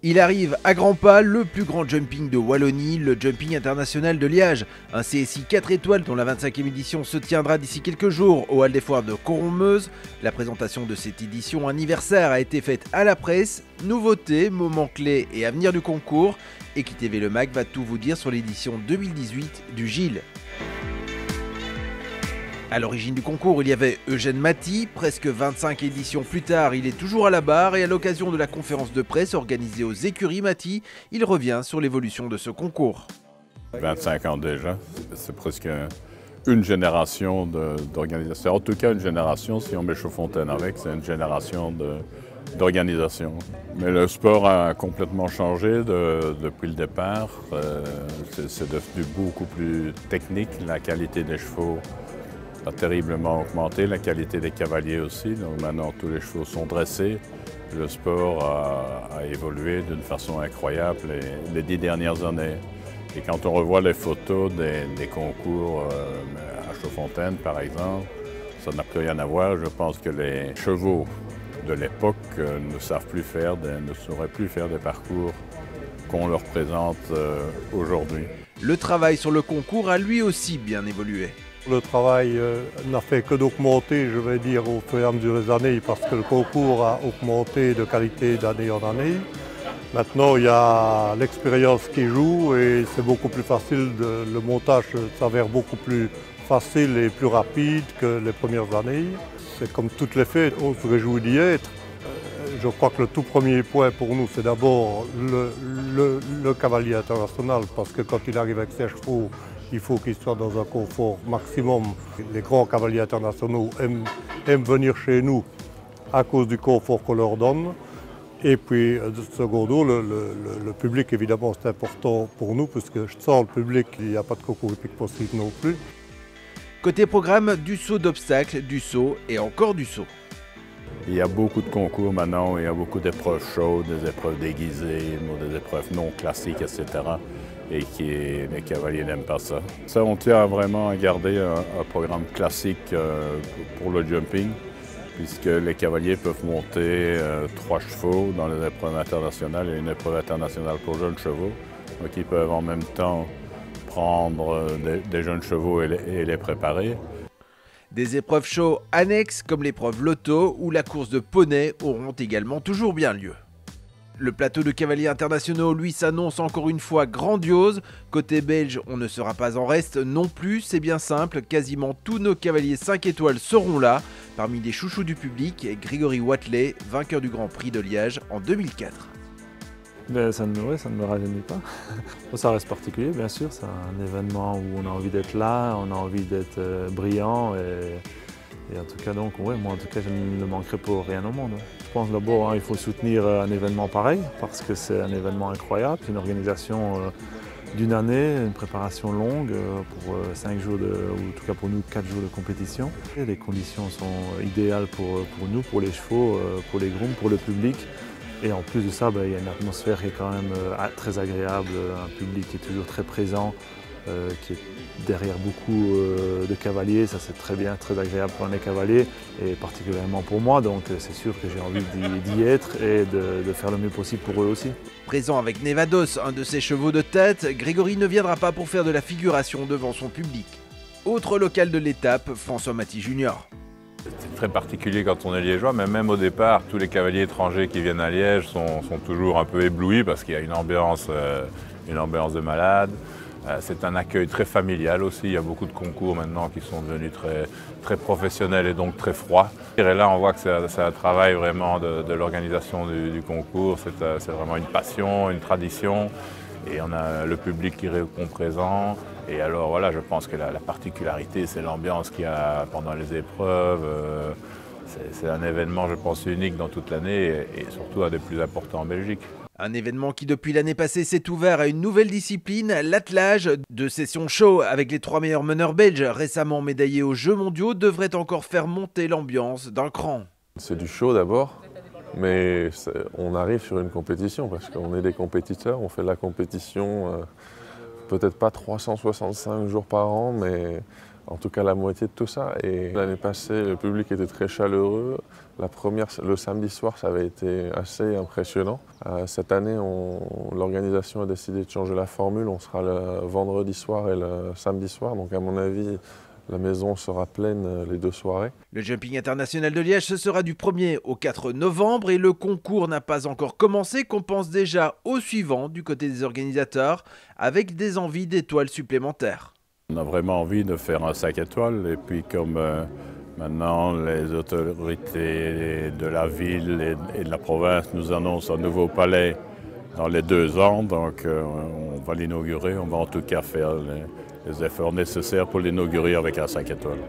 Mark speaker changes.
Speaker 1: Il arrive à grands pas le plus grand jumping de Wallonie, le Jumping International de Liège. Un CSI 4 étoiles dont la 25e édition se tiendra d'ici quelques jours au Hall des Foires de Coron-Meuse. La présentation de cette édition anniversaire a été faite à la presse. Nouveautés, moments clés et avenir du concours. Equity TV Le Mag va tout vous dire sur l'édition 2018 du Gilles. À l'origine du concours, il y avait Eugène Mathy. Presque 25 éditions plus tard, il est toujours à la barre et à l'occasion de la conférence de presse organisée aux Écuries Mathy, il revient sur l'évolution de ce concours.
Speaker 2: 25 ans déjà, c'est presque une génération d'organisation. En tout cas, une génération, si on met Chaudfontaine avec, c'est une génération d'organisation. Mais le sport a complètement changé depuis le départ. C'est devenu beaucoup plus technique, la qualité des chevaux a terriblement augmenté, la qualité des cavaliers aussi. Donc maintenant, tous les chevaux sont dressés. Le sport a évolué d'une façon incroyable les 10 dernières années. Et quand on revoit les photos des concours à Chaudfontaine, par exemple, ça n'a plus rien à voir. Je pense que les chevaux de l'époque ne sauraient plus faire des parcours qu'on leur présente aujourd'hui.
Speaker 1: Le travail sur le concours a lui aussi bien évolué.
Speaker 3: Le travail n'a fait que d'augmenter, je vais dire, au fur et à mesure des années, parce que le concours a augmenté de qualité d'année en année. Maintenant, il y a l'expérience qui joue et c'est beaucoup plus facile. Le montage s'avère beaucoup plus facile et plus rapide que les premières années. C'est comme toutes les fêtes, on se réjouit d'y être. Je crois que le tout premier point pour nous, c'est d'abord le cavalier international, parce que quand il arrive avec ses chevaux, il faut qu'il soit dans un confort maximum. Les grands cavaliers internationaux aiment venir chez nous à cause du confort qu'on leur donne. Et puis, secondo, le public, évidemment, c'est important pour nous, puisque sans le public, il n'y a pas de concours hippique possible non plus.
Speaker 1: Côté programme, du saut d'obstacles, du saut et encore du saut.
Speaker 2: Il y a beaucoup de concours maintenant, il y a beaucoup d'épreuves chaudes, des épreuves déguisées, des épreuves non classiques, etc. Et les cavaliers n'aiment pas ça. Ça, on tient vraiment à garder un programme classique pour le jumping, puisque les cavaliers peuvent monter 3 chevaux dans les épreuves internationales et une épreuve internationale pour jeunes chevaux. Donc ils peuvent en même temps prendre des jeunes chevaux et les préparer.
Speaker 1: Des épreuves show annexes comme l'épreuve loto ou la course de poney auront également toujours bien lieu. Le plateau de cavaliers internationaux, lui, s'annonce encore une fois grandiose. Côté belge, on ne sera pas en reste non plus, c'est bien simple, quasiment tous nos cavaliers 5 étoiles seront là. Parmi les chouchous du public, Grégory Watley, vainqueur du Grand Prix de Liège en 2004.
Speaker 4: Ça ne me rajeunit pas. Ça reste particulier, bien sûr, c'est un événement où on a envie d'être là, on a envie d'être brillant et en tout cas, donc, ouais, moi en tout cas, je ne le manquerai pour rien au monde. Je pense d'abord il faut soutenir un événement pareil parce que c'est un événement incroyable, une organisation d'une année, une préparation longue pour 5 jours, ou en tout cas pour nous 4 jours de compétition. Et les conditions sont idéales pour nous, pour les chevaux, pour les grooms, pour le public. Et en plus de ça, il y a une atmosphère qui est quand même très agréable, un public qui est toujours très présent, qui est derrière beaucoup de cavaliers. Ça c'est très bien, très agréable pour les cavaliers et particulièrement pour moi. Donc c'est sûr que j'ai envie d'y être et de faire le mieux possible pour eux aussi.
Speaker 1: Présent avec Nevados, un de ses chevaux de tête, Grégory ne viendra pas pour faire de la figuration devant son public. Autre local de l'étape, François Mathy Jr.
Speaker 5: C'est très particulier quand on est liégeois, mais même au départ, tous les cavaliers étrangers qui viennent à Liège sont toujours un peu éblouis parce qu'il y a une ambiance de malade. C'est un accueil très familial aussi, il y a beaucoup de concours maintenant qui sont devenus très professionnels et donc très froids. Et là on voit que c'est un travail vraiment de l'organisation du concours, c'est vraiment une passion, une tradition et on a le public qui répond présent. Et alors voilà, je pense que la particularité c'est l'ambiance qu'il y a pendant les épreuves. C'est un événement je pense unique dans toute l'année et surtout un des plus importants en Belgique.
Speaker 1: Un événement qui depuis l'année passée s'est ouvert à une nouvelle discipline, l'attelage. 2 sessions show avec les 3 meilleurs meneurs belges récemment médaillés aux Jeux mondiaux devraient encore faire monter l'ambiance d'un cran.
Speaker 6: C'est du show d'abord, mais on arrive sur une compétition parce qu'on est des compétiteurs, on fait la compétition peut-être pas 365 jours par an, mais en tout cas la moitié de tout ça. Et l'année passée, le public était très chaleureux. Le samedi soir, ça avait été assez impressionnant. Cette année, l'organisation a décidé de changer la formule. On sera le vendredi soir et le samedi soir. Donc à mon avis, la maison sera pleine les 2 soirées.
Speaker 1: Le Jumping International de Liège, ce sera du 1er au 4 novembre et le concours n'a pas encore commencé, qu'on pense déjà au suivant du côté des organisateurs, avec des envies d'étoiles supplémentaires.
Speaker 2: On a vraiment envie de faire un 5 étoiles et puis comme maintenant les autorités de la ville et de la province nous annoncent un nouveau palais dans les 2 ans, donc on va l'inaugurer, on va en tout cas faire les efforts nécessaires pour l'inaugurer avec un 5 étoiles.